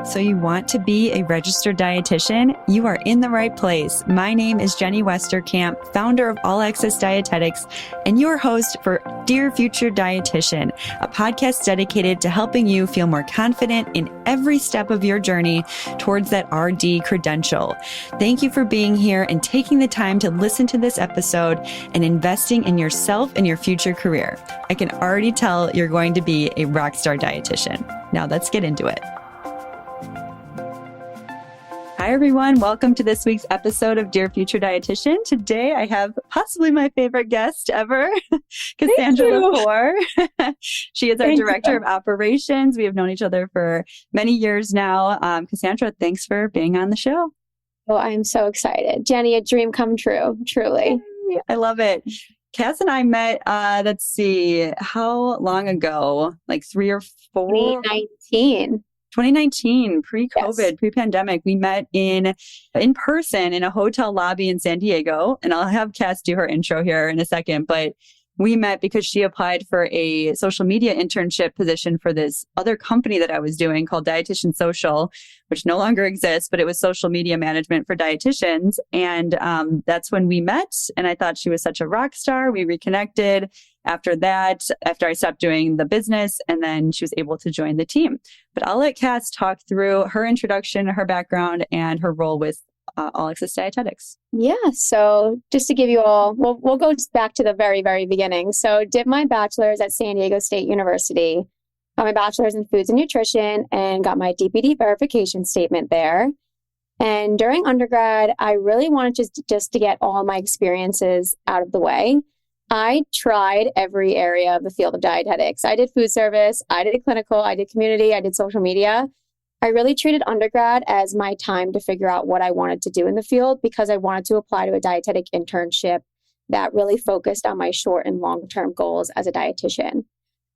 So you want to be a registered dietitian? You are in the right place. My name is Jenny Westerkamp, founder of All Access Dietetics, and your host for Dear Future Dietitian, a podcast dedicated to helping you feel more confident in every step of your journey towards that RD credential. Thank you for being here and taking the time to listen to this episode and investing in yourself and your future career. I can already tell you're going to be a rockstar dietitian. Now let's get into it. Hi, everyone. Welcome to this week's episode of Dear Future Dietitian. Today, I have possibly my favorite guest ever, Cassandra Lepore. She is our Director of Operations. We have known each other for many years now. Cassandra, thanks for being on the show. Oh, I'm so excited. Jenny, a dream come true, truly. Yay, I love it. Cass and I met, let's see, how long ago? Like 3 or 4? 2019, pre-COVID, yes. Pre-pandemic, we met in person in a hotel lobby in San Diego. And I'll have Cass do her intro here in a second. But we met because she applied for a social media internship position for this other company that I was doing called Dietitian Social, which no longer exists, but it was social media management for dietitians. And that's when we met. And I thought she was such a rock star. We reconnected after that, after I stopped doing the business, and then she was able to join the team. But I'll let Cass talk through her introduction, her background, and her role with All Access Dietetics. Yeah. So just to give you all, we'll go back to the very, very beginning. So did my bachelor's at San Diego State University, got my bachelor's in foods and nutrition, and got my DPD verification statement there. And during undergrad, I really wanted just to get all my experiences out of the way. I tried every area of the field of dietetics. I did food service, I did clinical, I did community, I did social media. I really treated undergrad as my time to figure out what I wanted to do in the field because I wanted to apply to a dietetic internship that really focused on my short and long-term goals as a dietitian.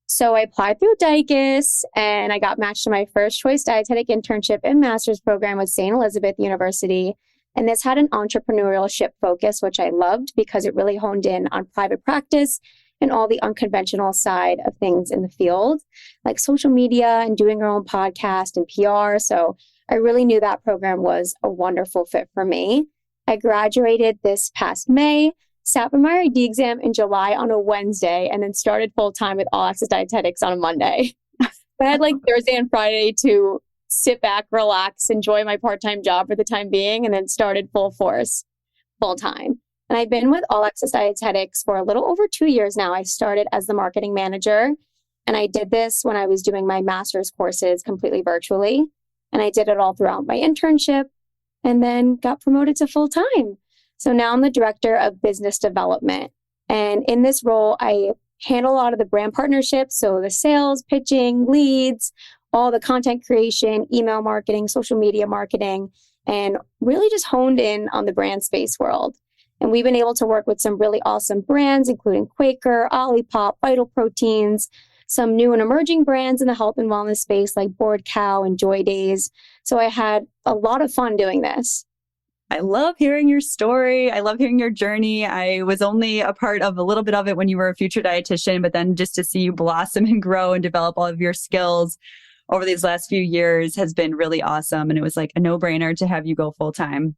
So I applied through Dietetics and I got matched to my first choice dietetic internship and master's program with St. Elizabeth University. And this had an entrepreneurship focus, which I loved because it really honed in on private practice and all the unconventional side of things in the field, like social media and doing our own podcast and PR. So I really knew that program was a wonderful fit for me. I graduated this past May, sat for my RD exam in July on a Wednesday, and then started full-time with All Access Dietetics on a Monday. But I had like Thursday and Friday to sit back, relax, enjoy my part-time job for the time being, and then started full force, full-time. And I've been with All Access Dietetics for a little over 2 years now. I started as the marketing manager, and I did this when I was doing my master's courses completely virtually. And I did it all throughout my internship and then got promoted to full-time. So now I'm the director of business development. And in this role, I handle a lot of the brand partnerships. So the sales, pitching, leads, all the content creation, email marketing, social media marketing, and really just honed in on the brand space world. And we've been able to work with some really awesome brands, including Quaker, Olipop, Vital Proteins, some new and emerging brands in the health and wellness space like Bored Cow and Joy Days. So I had a lot of fun doing this. I love hearing your story. I love hearing your journey. I was only a part of a little bit of it when you were a future dietitian, but then just to see you blossom and grow and develop all of your skills over these last few years has been really awesome. And it was like a no-brainer to have you go full time.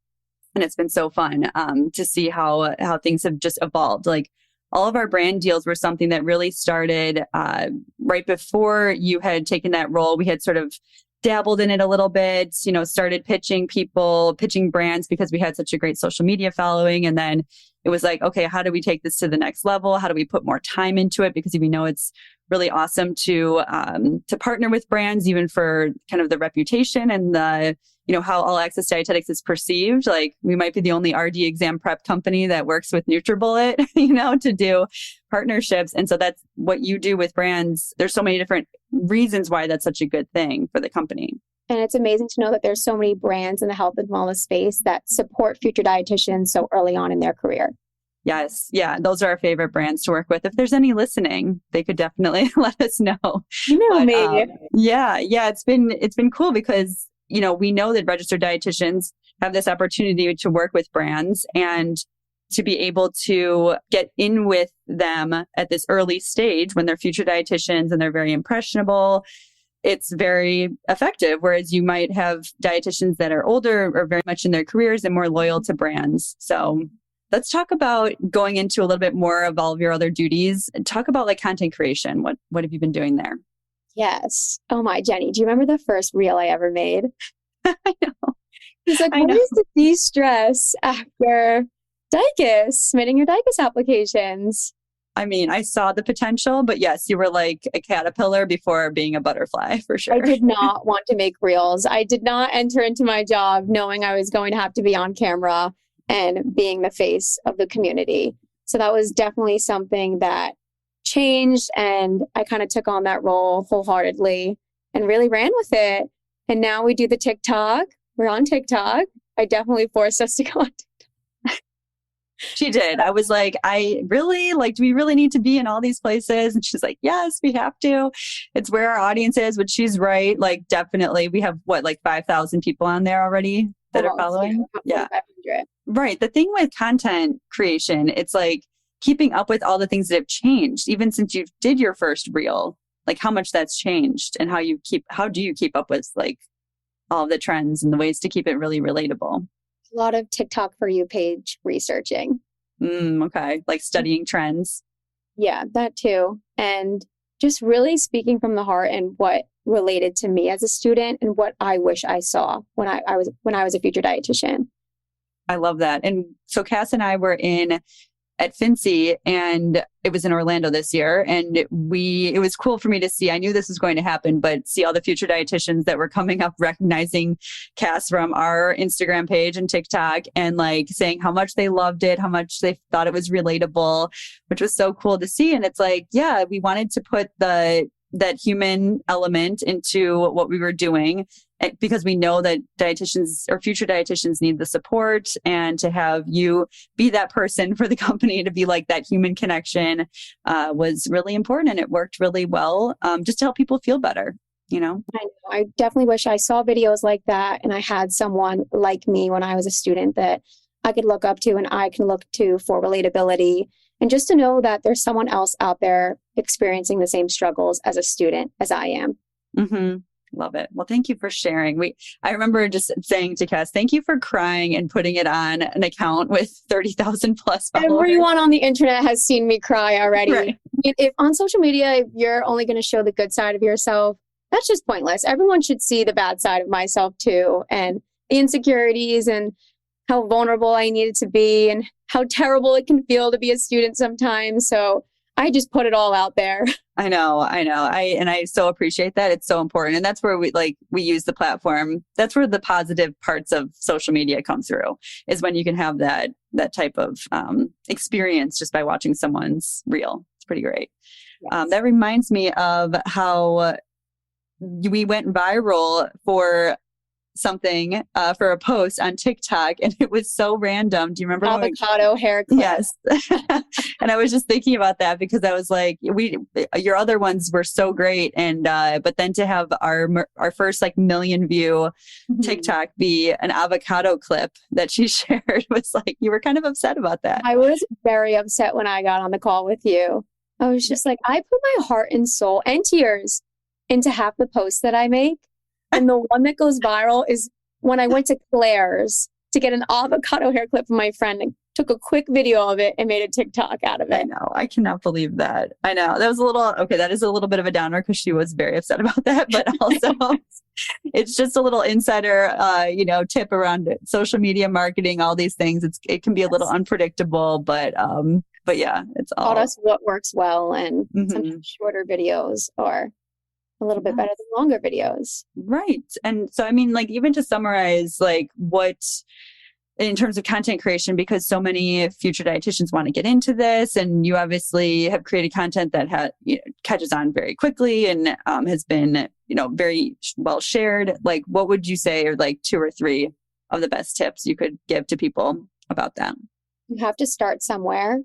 And it's been so fun to see how things have just evolved. Like all of our brand deals were something that really started right before you had taken that role. We had sort of dabbled in it a little bit, started pitching brands because we had such a great social media following. And then it was like, okay, how do we take this to the next level? How do we put more time into it? Because we know it's really awesome to partner with brands, even for kind of the reputation and the, how All Access Dietetics is perceived. Like we might be the only RD exam prep company that works with NutriBullet, to do partnerships. And so that's what you do with brands. There's so many different reasons why that's such a good thing for the company. And it's amazing to know that there's so many brands in the health and wellness space that support future dietitians so early on in their career. Yes. Yeah. Those are our favorite brands to work with. If there's any listening, they could definitely let us know. Me. Yeah. It's been cool because, we know that registered dietitians have this opportunity to work with brands and to be able to get in with them at this early stage when they're future dietitians and they're very impressionable. it's very effective. Whereas you might have dietitians that are older or very much in their careers and more loyal to brands. So let's talk about going into a little bit more of all of your other duties. Talk about like content creation. What have you been doing there? Yes. Oh my, Jenny, do you remember the first reel I ever made? I know. It's like, what is to de-stress after DICUS, submitting your DICUS applications? I mean, I saw the potential, but yes, you were like a caterpillar before being a butterfly for sure. I did not want to make reels. I did not enter into my job knowing I was going to have to be on camera and being the face of the community. So that was definitely something that changed, and I kind of took on that role wholeheartedly and really ran with it. And now we do the TikTok. We're on TikTok. I definitely forced us to go on TikTok. She did. I was like, do we really need to be in all these places? And she's like, yes, we have to. It's where our audience is, but she's right. Like, definitely. We have 5,000 people on there already that are following. Yeah. 500. Right. The thing with content creation, it's like keeping up with all the things that have changed, even since you did your first reel, like how much that's changed and how do you keep up with like all the trends and the ways to keep it really relatable? A lot of TikTok For You page researching. Okay. Like studying trends. Yeah, that too. And just really speaking from the heart and what related to me as a student and what I wish I saw when I was a future dietitian. I love that. And so Cass and I were at FNCE, and it was in Orlando this year. And it was cool for me to see. I knew this was going to happen, but see all the future dietitians that were coming up, recognizing Cass from our Instagram page and TikTok, and like saying how much they loved it, how much they thought it was relatable, which was so cool to see. And it's like, yeah, we wanted to put that human element into what we were doing, because we know that dietitians or future dietitians need the support, and to have you be that person for the company, to be like that human connection was really important, and it worked really well, just to help people feel better, you know? I definitely wish I saw videos like that and I had someone like me when I was a student that I could look up to and I can look to for relatability, and just to know that there's someone else out there experiencing the same struggles as a student as I am. Mm-hmm. Love it. Well, thank you for sharing. I remember just saying to Cass, thank you for crying and putting it on an account with 30,000 plus followers. Everyone on the internet has seen me cry already. Right. If on social media, if you're only going to show the good side of yourself, that's just pointless. Everyone should see the bad side of myself too, and the insecurities and how vulnerable I needed to be and how terrible it can feel to be a student sometimes. So I just put it all out there. I know. I so appreciate that. It's so important. And that's where we use the platform. That's where the positive parts of social media come through, is when you can have that type of experience just by watching someone's reel. It's pretty great. Yes. That reminds me of how we went viral for something for a post on TikTok, and it was so random. Do you remember? Avocado hair clip. Yes. And I was just thinking about that, because I was like, your other ones were so great, and but then to have our first like million view TikTok be an avocado clip that she shared was like, you were kind of upset about that. I was very upset when I got on the call with you. I was just like, I put my heart and soul and tears into half the posts that I make. And the one that goes viral is when I went to Claire's to get an avocado hair clip from my friend and took a quick video of it and made a TikTok out of it. I know. I cannot believe that. I know. That is a little bit of a downer, because she was very upset about that. But also, it's just a little insider, tip around social media marketing, all these things. It can be a little unpredictable, but yeah, it's all. Taught us what works well, and sometimes shorter videos are a little bit better than longer videos. Right. And so, I mean, like, even to summarize, like, what, in terms of content creation, because so many future dietitians want to get into this, and you obviously have created content that catches on very quickly and has been, very well shared. Like, what would you say are like 2 or 3 of the best tips you could give to people about that? You have to start somewhere,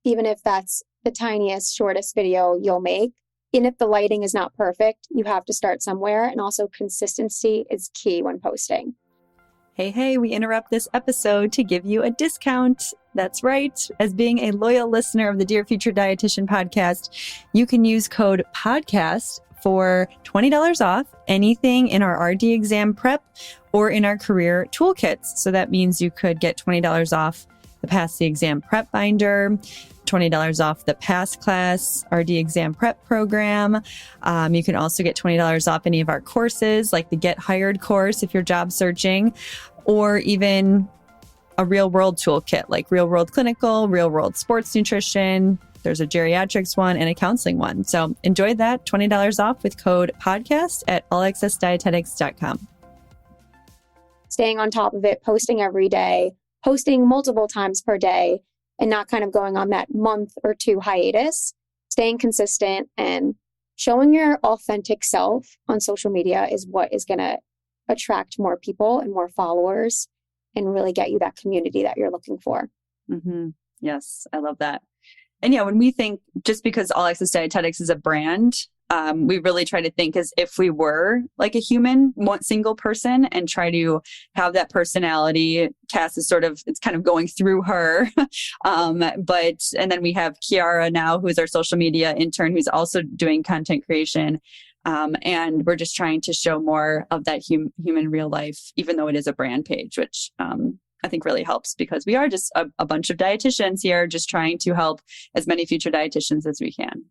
even if that's the tiniest, shortest video you'll make. And if the lighting is not perfect, you have to start somewhere. And also, consistency is key when posting. Hey, we interrupt this episode to give you a discount. That's right. As being a loyal listener of the Dear Future Dietitian podcast, you can use code PODCAST for $20 off anything in our RD exam prep or in our career toolkits. So that means you could get $20 off the Pass the Exam Prep Binder, $20 off the Pass Class RD Exam Prep Program. You can also get $20 off any of our courses, like the Get Hired course if you're job searching, or even a real world toolkit, like real world clinical, real world sports nutrition. There's a geriatrics one and a counseling one. So enjoy that, $20 off with code podcast at allaccessdietetics.com. Staying on top of it, posting every day, posting multiple times per day, and not kind of going on that month or two hiatus, staying consistent and showing your authentic self on social media is what is going to attract more people and more followers and really get you that community that you're looking for. Mm-hmm. Yes, I love that. And yeah, when we think, just because All Access Dietetics is a brand, we really try to think as if we were like a human, one single person, and try to have that personality. Cass is it's kind of going through her. And then we have Kiara now, who is our social media intern, who's also doing content creation. And we're just trying to show more of that human real life, even though it is a brand page, which I think really helps, because we are just a bunch of dietitians here just trying to help as many future dietitians as we can.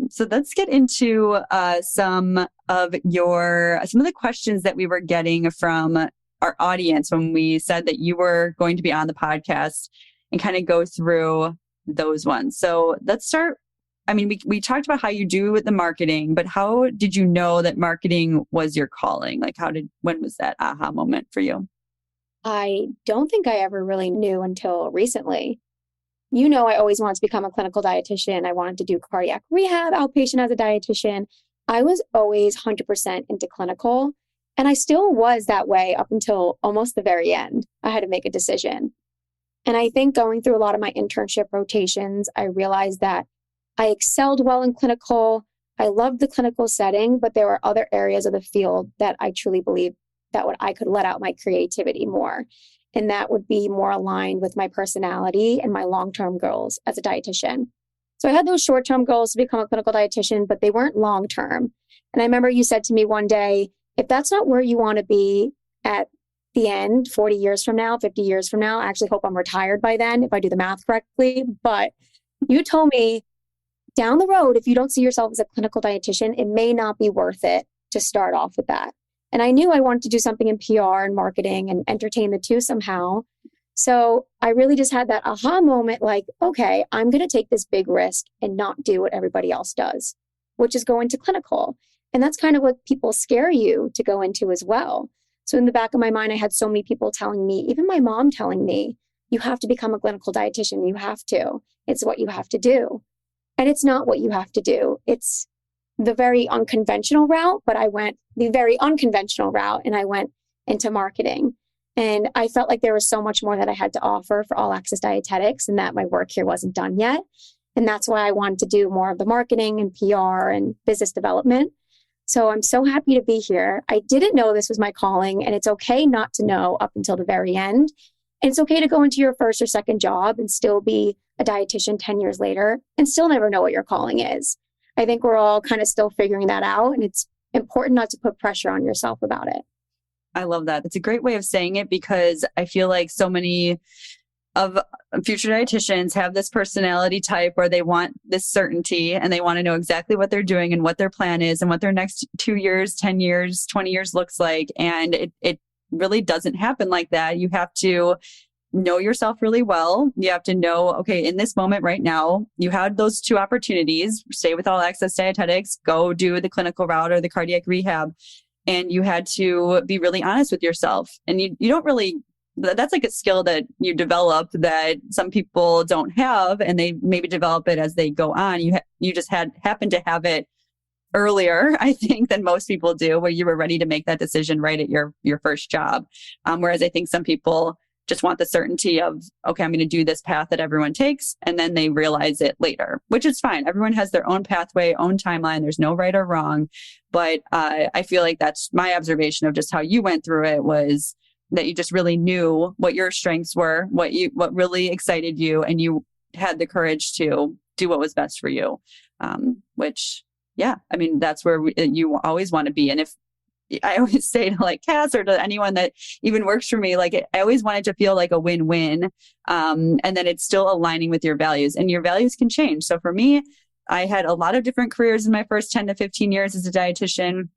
So let's get into some of the questions that we were getting from our audience when we said that you were going to be on the podcast, and kind of go through those ones. So let's start. I mean, we talked about how you do the marketing, but how did you know that marketing was your calling? Like when was that aha moment for you? I don't think I ever really knew until recently. I always wanted to become a clinical dietitian. I wanted to do cardiac rehab, outpatient as a dietitian. I was always 100% into clinical, and I still was that way up until almost the very end. I had to make a decision. And I think going through a lot of my internship rotations, I realized that I excelled well in clinical. I loved the clinical setting, but there were other areas of the field that I truly believe that I could let out my creativity more. And that would be more aligned with my personality and my long-term goals as a dietitian. So I had those short-term goals to become a clinical dietitian, but they weren't long-term. And I remember you said to me one day, if that's not where you want to be at the end, 40 years from now, 50 years from now, I actually hope I'm retired by then if I do the math correctly. But you told me down the road, if you don't see yourself as a clinical dietitian, it may not be worth it to start off with that. And I knew I wanted to do something in PR and marketing and entertain the two somehow. So I really just had that aha moment, like, okay, I'm going to take this big risk and not do what everybody else does, which is go into clinical. And that's kind of what people scare you to go into as well. So in the back of my mind, I had so many people telling me, even my mom telling me, you have to become a clinical dietitian. You have to. It's what you have to do. And it's not what you have to do. It's the very unconventional route, but I went the very unconventional route and I went into marketing. And I felt like there was so much more that I had to offer for All Access Dietetics and that my work here wasn't done yet. And that's why I wanted to do more of the marketing and PR and business development. So I'm so happy to be here. I didn't know this was my calling, and it's okay not to know up until the very end. And it's okay to go into your first or second job and still be a dietitian 10 years later and still never know what your calling is. I think we're all kind of still figuring that out, and it's important not to put pressure on yourself about it. I love that. It's a great way of saying it, because I feel like so many of future dietitians have this personality type where they want this certainty and they want to know exactly what they're doing and what their plan is and what their next 2 years, 10 years, 20 years looks like. And it really doesn't happen like that. You have to know yourself really well. You have to know, okay, in this moment right now, you had those two opportunities: stay with All Access Dietetics, go do the clinical route or the cardiac rehab. And you had to be really honest with yourself. And you don't really, that's like a skill that you develop that some people don't have, and they maybe develop it as they go on. You just happen to have it earlier, I think, than most people do, where you were ready to make that decision right at your first job. Whereas I think some people just want the certainty of, okay, I'm going to do this path that everyone takes, and then they realize it later, which is fine. Everyone has their own pathway, own timeline. There's no right or wrong. But I feel like that's my observation of just how you went through it, was that you just really knew what your strengths were, what really excited you, and you had the courage to do what was best for you, which yeah, I mean, that's where you always want to be. And if I always say to like Cass or to anyone that even works for me, like I always want it to feel like a win-win. And then it's still aligning with your values, and your values can change. So for me, I had a lot of different careers in my first 10 to 15 years as a dietitian.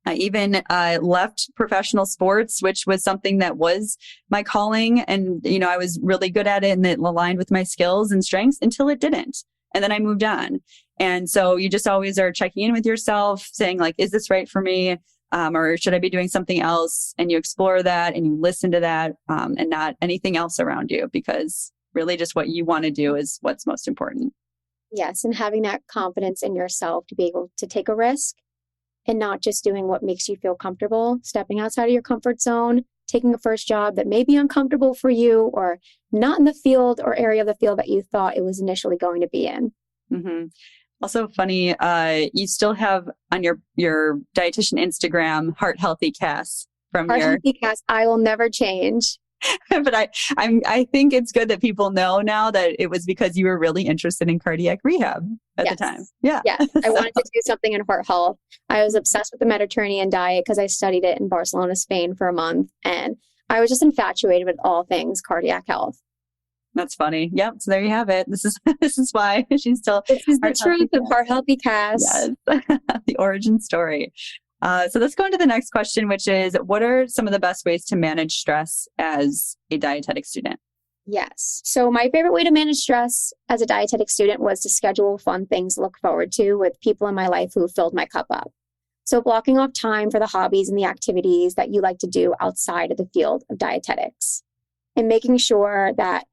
I even left professional sports, which was something that was my calling. And, you know, I was really good at it and it aligned with my skills and strengths until it didn't. And then I moved on. And so you just always are checking in with yourself, saying like, is this right for me? Or should I be doing something else? And you explore that and you listen to that and not anything else around you, because really just what you want to do is what's most important. Yes. And having that confidence in yourself to be able to take a risk and not just doing what makes you feel comfortable, stepping outside of your comfort zone, taking a first job that may be uncomfortable for you or not in the field or area of the field that you thought it was initially going to be in. Mm-hmm. Also funny, you still have on your dietitian Instagram, Heart Healthy Cass from Heart Healthy Cass, I will never change. But I think it's good that people know now that it was because you were really interested in cardiac rehab at the time. Yeah. Yes. I wanted to do something in heart health. I was obsessed with the Mediterranean diet because I studied it in Barcelona, Spain for a month. And I was just infatuated with all things cardiac health. That's funny. Yep. So there you have it. This is why she's still. This is the truth of Heart Healthy Cass. Yes. The origin story. So let's go into the next question, which is, what are some of the best ways to manage stress as a dietetic student? Yes. So my favorite way to manage stress as a dietetic student was to schedule fun things to look forward to with people in my life who filled my cup up. So blocking off time for the hobbies and the activities that you like to do outside of the field of dietetics, and making sure that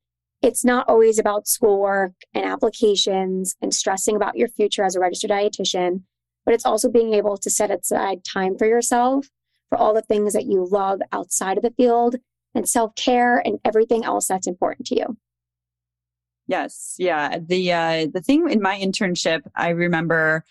it's not always about schoolwork and applications and stressing about your future as a registered dietitian, but it's also being able to set aside time for yourself, for all the things that you love outside of the field, and self-care and everything else that's important to you. Yes. Yeah. The thing in my internship, I remember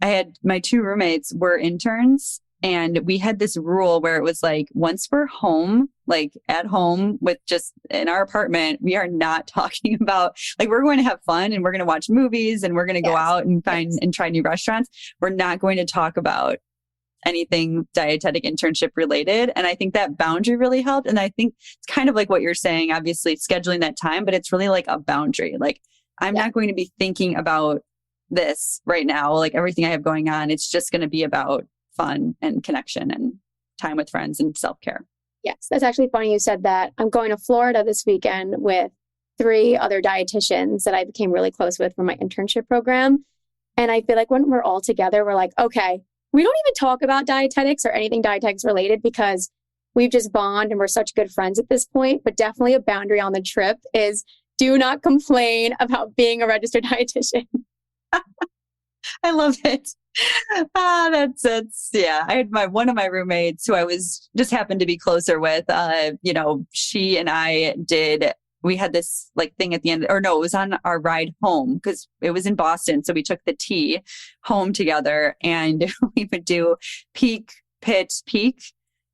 I had my two roommates were interns, and we had this rule where it was like, once we're home, like at home with just in our apartment, we are not talking about, like, we're going to have fun and we're going to watch movies and we're going to go out and find and try new restaurants. We're not going to talk about anything dietetic internship related. And I think that boundary really helped. And I think it's kind of like what you're saying, obviously scheduling that time, but it's really like a boundary. Like, I'm not going to be thinking about this right now, like everything I have going on. It's just going to be about fun and connection and time with friends and self-care. Yes, that's actually funny you said that. I'm going to Florida this weekend with 3 other dietitians that I became really close with from my internship program. And I feel like when we're all together, we're like, okay, we don't even talk about dietetics or anything dietetics related because we've just bonded and we're such good friends at this point. But definitely a boundary on the trip is do not complain about being a registered dietitian. I love it. That's yeah. I had one of my roommates who I was just happened to be closer with. She and I we had this like thing at the end, or no, it was on our ride home because it was in Boston. So we took the T home together, and we would do peak, pit, peak.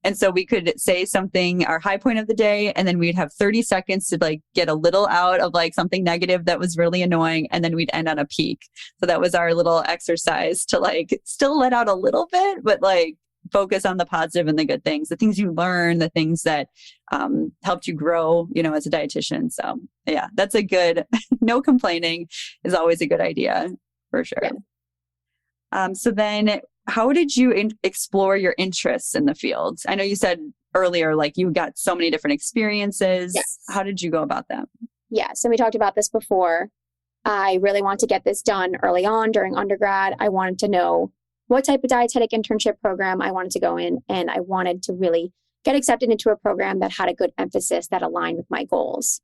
And so we could say something, our high point of the day, and then we'd have 30 seconds to like get a little out of like something negative that was really annoying. And then we'd end on a peak. So that was our little exercise to like still let out a little bit, but like focus on the positive and the good things, the things you learn, the things that helped you grow, as a dietitian. So yeah, that's a good, no complaining is always a good idea for sure. Yeah. So then how did you explore your interests in the field? I know you said earlier, like you got so many different experiences. Yes. How did you go about that? Yes. And we talked about this before. I really want to get this done early on during undergrad. I wanted to know what type of dietetic internship program I wanted to go in. And I wanted to really get accepted into a program that had a good emphasis that aligned with my goals.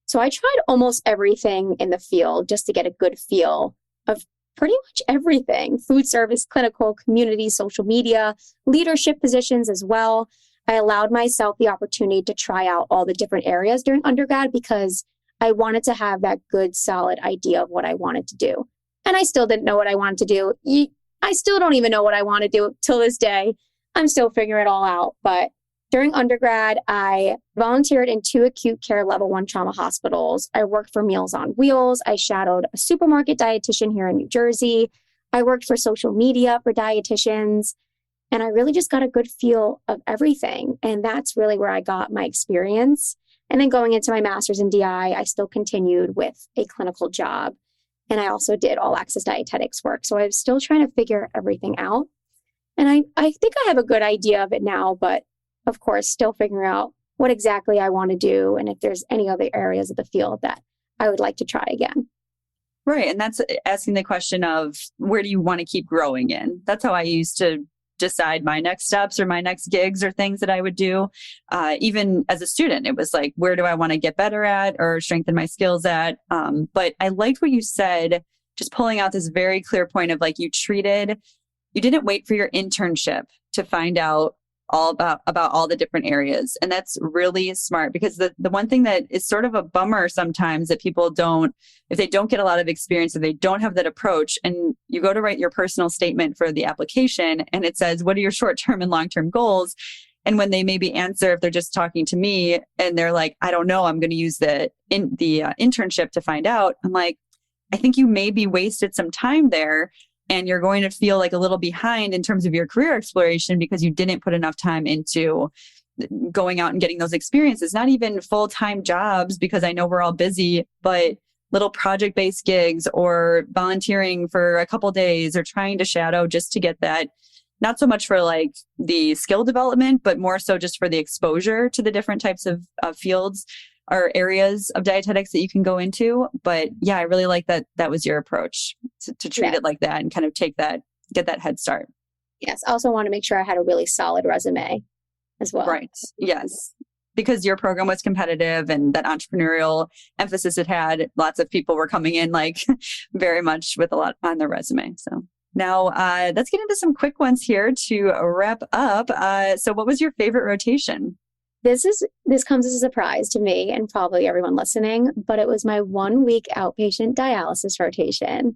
So I tried almost everything in the field just to get a good feel of pretty much everything: food service, clinical, community, social media, leadership positions as well. I allowed myself the opportunity to try out all the different areas during undergrad because I wanted to have that good, solid idea of what I wanted to do. And I still didn't know what I wanted to do. I still don't even know what I want to do till this day. I'm still figuring it all out. But during undergrad, I volunteered in 2 acute care level 1 trauma hospitals. I worked for Meals on Wheels. I shadowed a supermarket dietitian here in New Jersey. I worked for social media for dietitians, and I really just got a good feel of everything. And that's really where I got my experience. And then going into my master's in DI, I still continued with a clinical job. And I also did all access dietetics work. So I was still trying to figure everything out. And I think I have a good idea of it now, but of course, still figuring out what exactly I want to do and if there's any other areas of the field that I would like to try again. Right. And that's asking the question of where do you want to keep growing in? That's how I used to decide my next steps or my next gigs or things that I would do. Even as a student, it was like, where do I want to get better at or strengthen my skills at? But I liked what you said, just pulling out this very clear point of like, you didn't wait for your internship to find out all about all the different areas. And that's really smart, because the one thing that is sort of a bummer sometimes that people don't, if they don't get a lot of experience, if they don't have that approach, and you go to write your personal statement for the application and it says, what are your short-term and long-term goals? And when they maybe answer, if they're just talking to me and they're like, I don't know, I'm going to use the internship to find out. I'm like, I think you maybe wasted some time there. And you're going to feel like a little behind in terms of your career exploration because you didn't put enough time into going out and getting those experiences, not even full-time jobs, because I know we're all busy, but little project-based gigs or volunteering for a couple days or trying to shadow just to get that, not so much for like the skill development, but more so just for the exposure to the different types of fields or areas of dietetics that you can go into. But yeah, I really like that was your approach to treat it like that and kind of get that head start. Yes. I also want to make sure I had a really solid resume as well. Right. Yes. Because your program was competitive and that entrepreneurial emphasis it had, lots of people were coming in like very much with a lot on their resume. So now let's get into some quick ones here to wrap up. So what was your favorite rotation? This comes as a surprise to me and probably everyone listening, but it was my 1 week outpatient dialysis rotation.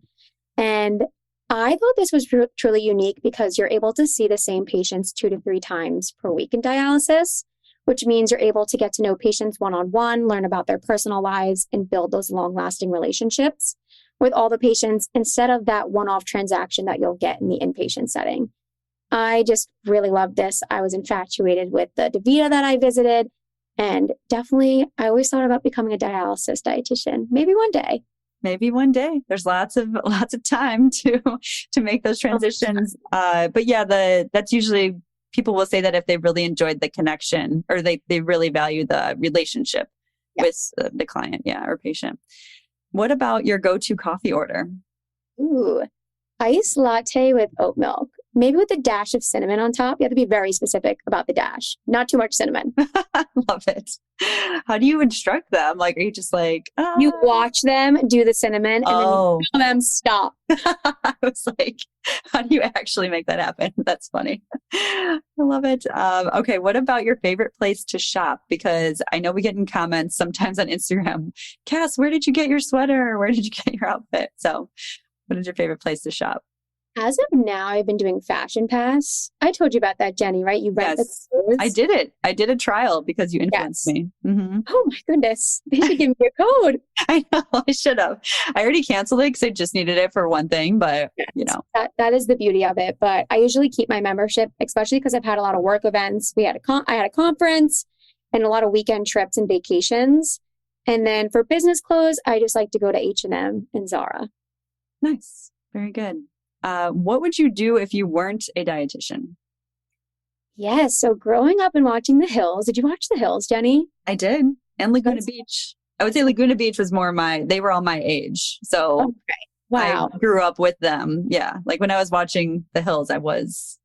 And I thought this was truly unique because you're able to see the same patients 2 to 3 times per week in dialysis, which means you're able to get to know patients one-on-one, learn about their personal lives, and build those long-lasting relationships with all the patients instead of that one-off transaction that you'll get in the inpatient setting. I just really loved this. I was infatuated with the DaVita that I visited, and definitely I always thought about becoming a dialysis dietitian. Maybe one day. Maybe one day. There's lots of time to make those transitions. But yeah, that's usually, people will say that if they really enjoyed the connection or they really value the relationship with the client, or patient. What about your go-to coffee order? Ooh, iced latte with oat milk. Maybe with a dash of cinnamon on top. You have to be very specific about the dash. Not too much cinnamon. Love it. How do you instruct them? Like, are you just like... You watch them do the cinnamon and then you tell them stop. I was like, how do you actually make that happen? That's funny. I love it. Okay, what about your favorite place to shop? Because I know we get in comments sometimes on Instagram, Cass, where did you get your sweater? Where did you get your outfit? So what is your favorite place to shop? As of now, I've been doing Fashion Pass. I told you about that, Jenny, right? You rent the clothes. I did it. I did a trial because you influenced me. Mm-hmm. Oh my goodness. They should give me a code. I know. I should have. I already canceled it because I just needed it for one thing, but you know. That is the beauty of it. But I usually keep my membership, especially because I've had a lot of work events. I had a conference and a lot of weekend trips and vacations. And then for business clothes, I just like to go to H&M and Zara. Nice. Very good. What would you do if you weren't a dietitian? Yes. So growing up and watching The Hills, did you watch The Hills, Jenny? I did. And Laguna Beach. I would say Laguna Beach was they were all my age. So okay. Wow. I grew up with them. Yeah. Like when I was watching The Hills, I was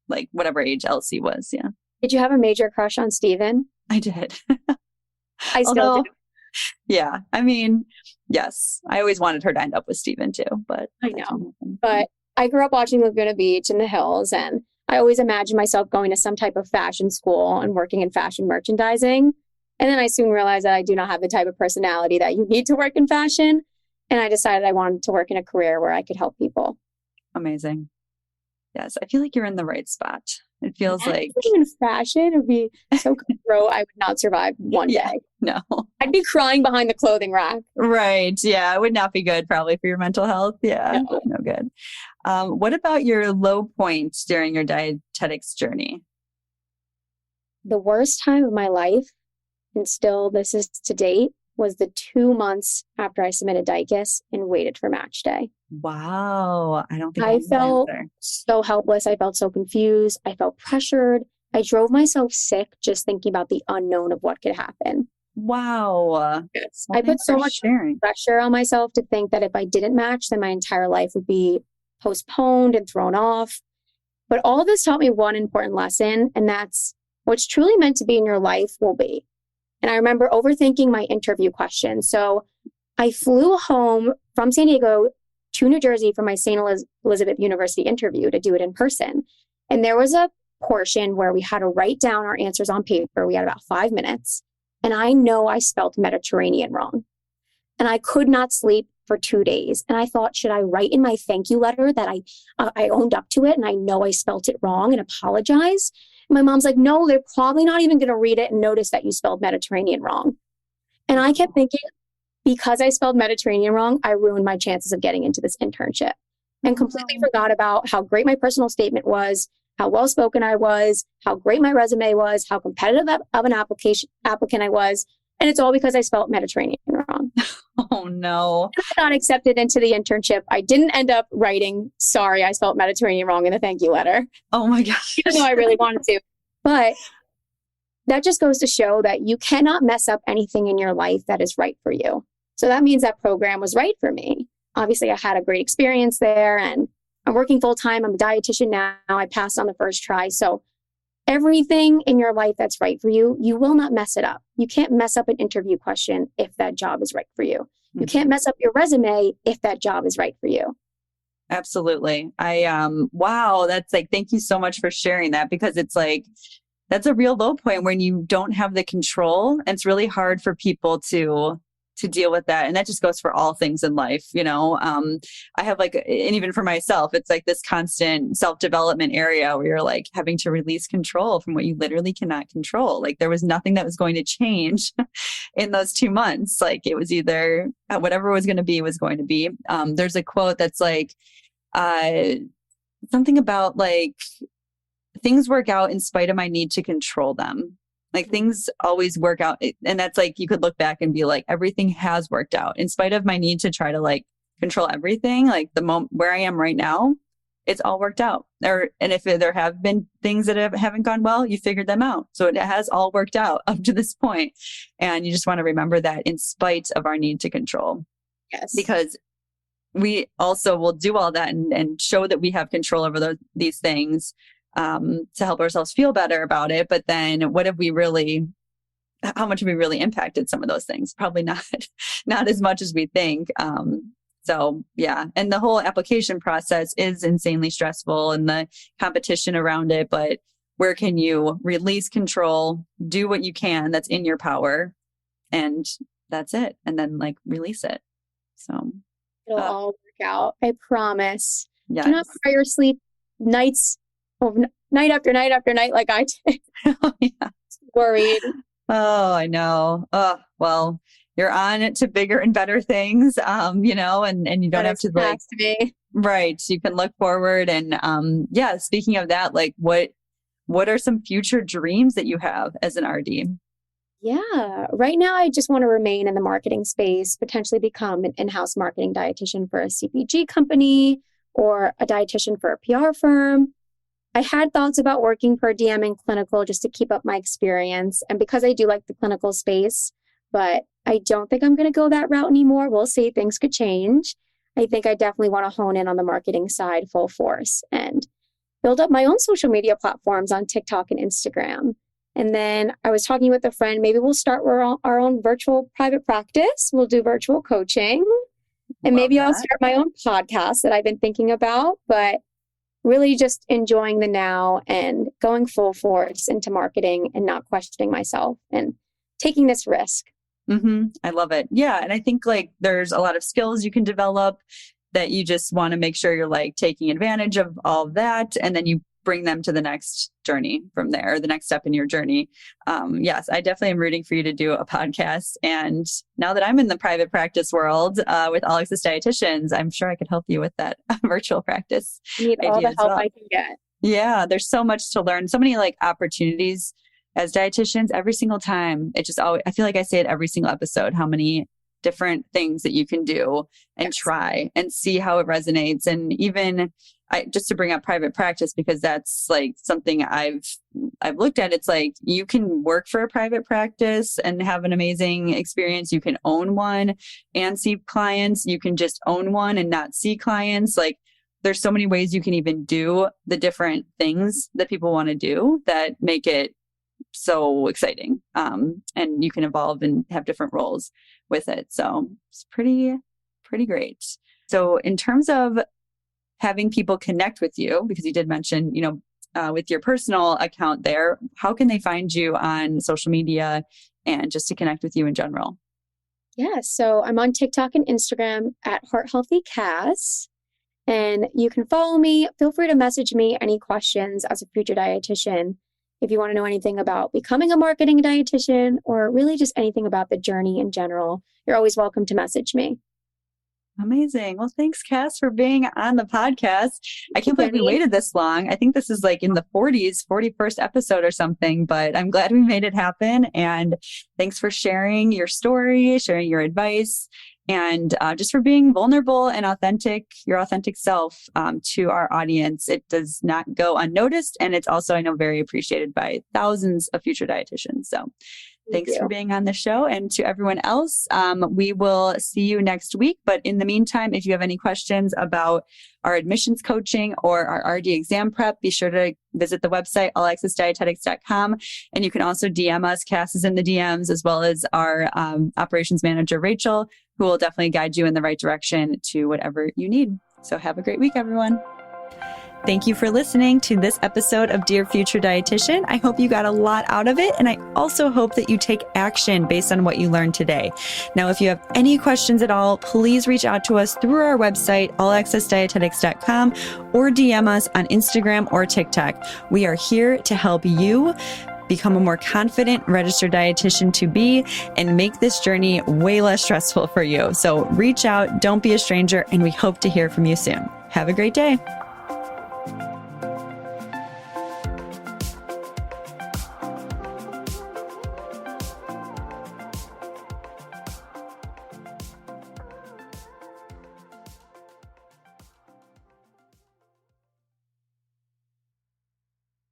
like whatever age Elsie was. Yeah. Did you have a major crush on Steven? I did. I still do. Yeah. I mean, yes. I always wanted her to end up with Steven too, but I know. But I grew up watching Laguna Beach and The Hills, and I always imagined myself going to some type of fashion school and working in fashion merchandising. And then I soon realized that I do not have the type of personality that you need to work in fashion. And I decided I wanted to work in a career where I could help people. Amazing. Yes. I feel like you're in the right spot. It feels like in fashion, it would be so cutthroat. I would not survive one day. No. I'd be crying behind the clothing rack. Right. Yeah. It would not be good probably for your mental health. Yeah. No. No good. What about your low points during your dietetics journey? The worst time of my life, and still this is to date, was the 2 months after I submitted DICUS and waited for match day. Wow. I don't think I I have that felt answer. so helpless. I felt so confused. I felt pressured. I drove myself sick just thinking about the unknown of what could happen. Wow. Yes. Well, I put thanks so for much sharing. pressure on myself to think that if I didn't match, then my entire life would be postponed and thrown off. But all of this taught me one important lesson, and that's what's truly meant to be in your life will be. And I remember overthinking my interview questions. So I flew home from San Diego to New Jersey for my St. Elizabeth University interview to do it in person. And there was a portion where we had to write down our answers on paper. We had about 5 minutes. And I know I spelled Mediterranean wrong. And I could not sleep for 2 days. And I thought, should I write in my thank you letter that I owned up to it and I know I spelt it wrong and apologize? And my mom's like, no, they're probably not even going to read it and notice that you spelled Mediterranean wrong. And I kept thinking, because I spelled Mediterranean wrong, I ruined my chances of getting into this internship and completely forgot about how great my personal statement was, how well spoken I was, how great my resume was, how competitive of an applicant I was. And it's all because I spelled Mediterranean wrong. Oh, no. I got accepted into the internship. I didn't end up writing, sorry, I spelled Mediterranean wrong in the thank you letter. Oh, my gosh. Even though I really wanted to. But that just goes to show that you cannot mess up anything in your life that is right for you. So that means that program was right for me. Obviously, I had a great experience there and I'm working full time. I'm a dietitian now. I passed on the first try. So everything in your life that's right for you, you will not mess it up. You can't mess up an interview question if that job is right for you. You can't mess up your resume if that job is right for you. Absolutely. Wow. That's like, thank you so much for sharing that, because it's like, that's a real low point when you don't have the control. And it's really hard for people to deal with that. And that just goes for all things in life. I have like, and even for myself, it's like this constant self-development area where you're like having to release control from what you literally cannot control. Like there was nothing that was going to change in those 2 months. Like it was either whatever was going to be was going to be. There's a quote that's like, something about like, things work out in spite of my need to control them. Like things always work out. And that's like, you could look back and be like, everything has worked out in spite of my need to try to like control everything. Like the moment where I am right now, it's all worked out. And if there have been things that haven't gone well, you figured them out. So it has all worked out up to this point. And you just want to remember that in spite of our need to control. Yes. Because we also will do all that and show that we have control over these things. To help ourselves feel better about it. But then how much have we really impacted some of those things? Probably not as much as we think. So yeah. And the whole application process is insanely stressful and the competition around it, but where can you release control, do what you can that's in your power, and that's it. And then like release it. So it'll all work out. I promise. Yes. Do not cry or sleep nights. Night after night after night, like I did. Oh, yeah. Worried. Oh, I know. Oh, well, you're on to bigger and better things, and you don't have to like, to me. Right. You can look forward. And yeah, speaking of that, like what are some future dreams that you have as an RD? Yeah. Right now, I just want to remain in the marketing space, potentially become an in-house marketing dietitian for a CPG company or a dietitian for a PR firm. I had thoughts about working per DM in clinical just to keep up my experience. And because I do like the clinical space, but I don't think I'm going to go that route anymore. We'll see. Things could change. I think I definitely want to hone in on the marketing side full force and build up my own social media platforms on TikTok and Instagram. And then I was talking with a friend, maybe we'll start our own virtual private practice. We'll do virtual coaching. And maybe I'll start my own podcast that I've been thinking about, but really just enjoying the now and going full force into marketing and not questioning myself and taking this risk. Mm-hmm. I love it. Yeah. And I think like there's a lot of skills you can develop that you just want to make sure you're like taking advantage of all of that. And then you bring them to the next journey from there, the next step in your journey. Yes, I definitely am rooting for you to do a podcast. And now that I'm in the private practice world with All Access Dietitians, I'm sure I could help you with that virtual practice. I need all the help I can get. Yeah, there's so much to learn, so many like opportunities as dietitians every single time. It just always, I feel like I say it every single episode, how many different things that you can do and try and see how it resonates. And even just to bring up private practice, because that's like something I've looked at. It's like you can work for a private practice and have an amazing experience. You can own one and see clients. You can just own one and not see clients. Like there's so many ways you can even do the different things that people want to do that make it so exciting. And you can evolve and have different roles with it. So it's pretty great. So in terms of having people connect with you, because you did mention, with your personal account there, how can they find you on social media and just to connect with you in general? Yeah. So I'm on TikTok and Instagram at Heart Healthy Cass. And you can follow me. Feel free to message me any questions as a future dietitian. If you want to know anything about becoming a marketing dietitian or really just anything about the journey in general, you're always welcome to message me. Amazing. Well, thanks, Cass, for being on the podcast. I can't believe we waited this long. I think this is like in the 41st episode or something, but I'm glad we made it happen. And thanks for sharing your story, sharing your advice, and just for being vulnerable and authentic, your authentic self to our audience. It does not go unnoticed. And it's also, I know, very appreciated by thousands of future dietitians. So thanks for being on the show. And to everyone else, we will see you next week. But in the meantime, if you have any questions about our admissions coaching or our RD exam prep, be sure to visit the website, allaccessdietetics.com. And you can also DM us. Cass is in the DMs, as well as our operations manager, Rachel, who will definitely guide you in the right direction to whatever you need. So have a great week, everyone. Thank you for listening to this episode of Dear Future Dietitian. I hope you got a lot out of it. And I also hope that you take action based on what you learned today. Now, if you have any questions at all, please reach out to us through our website, allaccessdietetics.com, or DM us on Instagram or TikTok. We are here to help you become a more confident registered dietitian to be and make this journey way less stressful for you. So reach out, don't be a stranger, and we hope to hear from you soon. Have a great day.